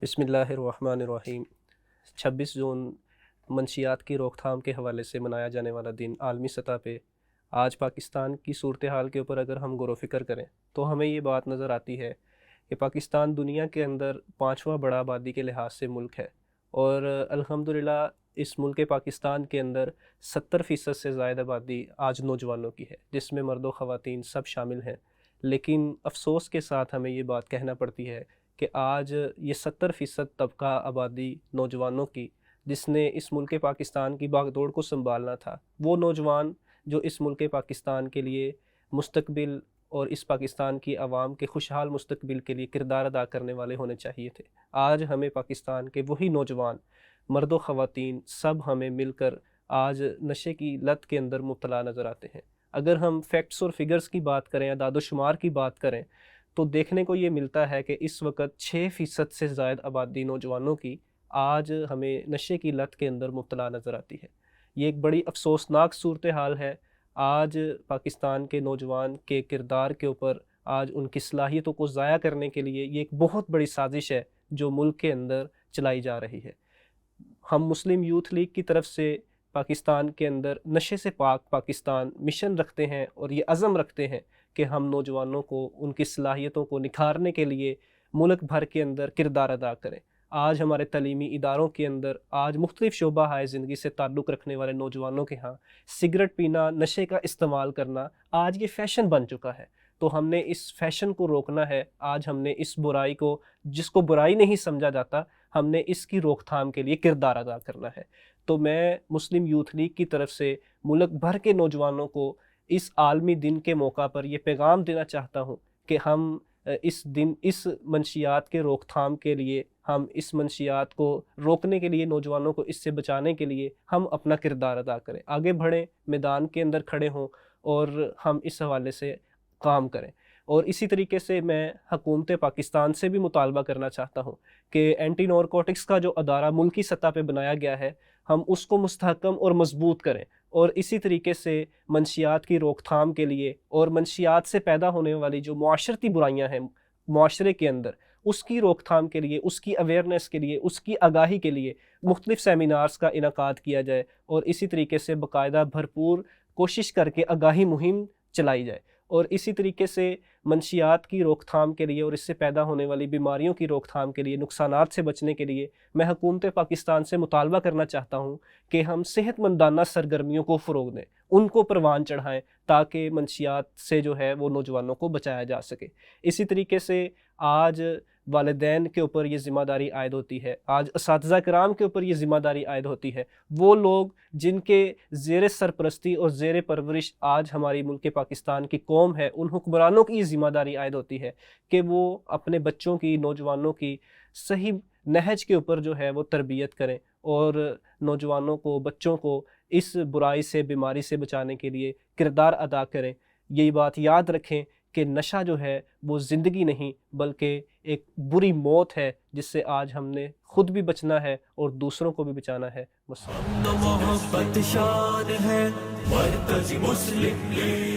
بسم اللہ الرحمن الرحیم۔ 26 جون منشیات کی روک تھام کے حوالے سے منایا جانے والا دن عالمی سطح پہ آج پاکستان کی صورتحال کے اوپر اگر ہم غور و فکر کریں تو ہمیں یہ بات نظر آتی ہے کہ پاکستان دنیا کے اندر 5واں بڑا آبادی کے لحاظ سے ملک ہے، اور الحمدللہ اس ملک پاکستان کے اندر 70% سے زائد آبادی آج نوجوانوں کی ہے، جس میں مرد و خواتین سب شامل ہیں۔ لیکن افسوس کے ساتھ ہمیں یہ بات کہنا پڑتی ہے کہ آج یہ 70% طبقہ آبادی نوجوانوں کی، جس نے اس ملک پاکستان کی باغ دوڑ کو سنبھالنا تھا، وہ نوجوان جو اس ملک پاکستان کے لیے مستقبل اور اس پاکستان کی عوام کے خوشحال مستقبل کے لیے کردار ادا کرنے والے ہونے چاہیے تھے، آج ہمیں پاکستان کے وہی نوجوان مرد و خواتین سب ہمیں مل کر آج نشے کی لت کے اندر مبتلا نظر آتے ہیں۔ اگر ہم فیکٹس اور فگرز کی بات کریں، اعداد و شمار کی بات کریں، تو دیکھنے کو یہ ملتا ہے کہ اس وقت 6% سے زائد آبادی نوجوانوں کی آج ہمیں نشے کی لت کے اندر مبتلا نظر آتی ہے۔ یہ ایک بڑی افسوسناک صورتحال ہے۔ آج پاکستان کے نوجوان کے کردار کے اوپر، آج ان کی صلاحیتوں کو ضائع کرنے کے لیے یہ ایک بہت بڑی سازش ہے جو ملک کے اندر چلائی جا رہی ہے۔ ہم مسلم یوتھ لیگ کی طرف سے پاکستان کے اندر نشے سے پاک پاکستان مشن رکھتے ہیں اور یہ عزم رکھتے ہیں کہ ہم نوجوانوں کو ان کی صلاحیتوں کو نکھارنے کے لیے ملک بھر کے اندر کردار ادا کریں۔ آج ہمارے تعلیمی اداروں کے اندر آج مختلف شعبہ ہائے زندگی سے تعلق رکھنے والے نوجوانوں کے ہاں سگریٹ پینا، نشے کا استعمال کرنا آج یہ فیشن بن چکا ہے۔ تو ہم نے اس فیشن کو روکنا ہے۔ آج ہم نے اس برائی کو، جس کو برائی نہیں سمجھا جاتا، ہم نے اس کی روک تھام کے لیے کردار ادا کرنا ہے۔ تو میں مسلم یوتھ لیگ کی طرف سے ملک بھر کے نوجوانوں کو اس عالمی دن کے موقع پر یہ پیغام دینا چاہتا ہوں کہ ہم اس منشیات کے روک تھام کے لیے، ہم اس منشیات کو روکنے کے لیے، نوجوانوں کو اس سے بچانے کے لیے ہم اپنا کردار ادا کریں، آگے بڑھیں، میدان کے اندر کھڑے ہوں اور ہم اس حوالے سے کام کریں۔ اور اسی طریقے سے میں حکومت پاکستان سے بھی مطالبہ کرنا چاہتا ہوں کہ اینٹی نارکوٹکس کا جو ادارہ ملکی سطح پہ بنایا گیا ہے، ہم اس کو مستحکم اور مضبوط کریں، اور اسی طریقے سے منشیات کی روک تھام کے لیے اور منشیات سے پیدا ہونے والی جو معاشرتی برائیاں ہیں معاشرے کے اندر، اس کی روک تھام کے لیے، اس کی اویئرنیس کے لیے، اس کی آگاہی کے لیے مختلف سیمینارز کا انعقاد کیا جائے، اور اسی طریقے سے باقاعدہ بھرپور کوشش کر کے آگاہی مہم چلائی جائے۔ اور اسی طریقے سے منشیات کی روک تھام کے لیے اور اس سے پیدا ہونے والی بیماریوں کی روک تھام کے لیے، نقصانات سے بچنے کے لیے میں حکومت پاکستان سے مطالبہ کرنا چاہتا ہوں کہ ہم صحت مندانہ سرگرمیوں کو فروغ دیں، ان کو پروان چڑھائیں، تاکہ منشیات سے جو ہے وہ نوجوانوں کو بچایا جا سکے۔ اسی طریقے سے آج والدین کے اوپر یہ ذمہ داری عائد ہوتی ہے، آج اساتذہ کرام کے اوپر یہ ذمہ داری عائد ہوتی ہے، وہ لوگ جن کے زیر سرپرستی اور زیر پرورش آج ہماری ملک پاکستان کی قوم ہے، ان حکمرانوں کی یہ ذمہ داری عائد ہوتی ہے کہ وہ اپنے بچوں کی، نوجوانوں کی صحیح نہج کے اوپر جو ہے وہ تربیت کریں، اور نوجوانوں کو، بچوں کو اس برائی سے، بیماری سے بچانے کے لیے کردار ادا کریں۔ یہی بات یاد رکھیں کہ نشہ جو ہے وہ زندگی نہیں بلکہ ایک بری موت ہے، جس سے آج ہم نے خود بھی بچنا ہے اور دوسروں کو بھی بچانا ہے۔ محبت شان ہے مرکز مسلم لیگ۔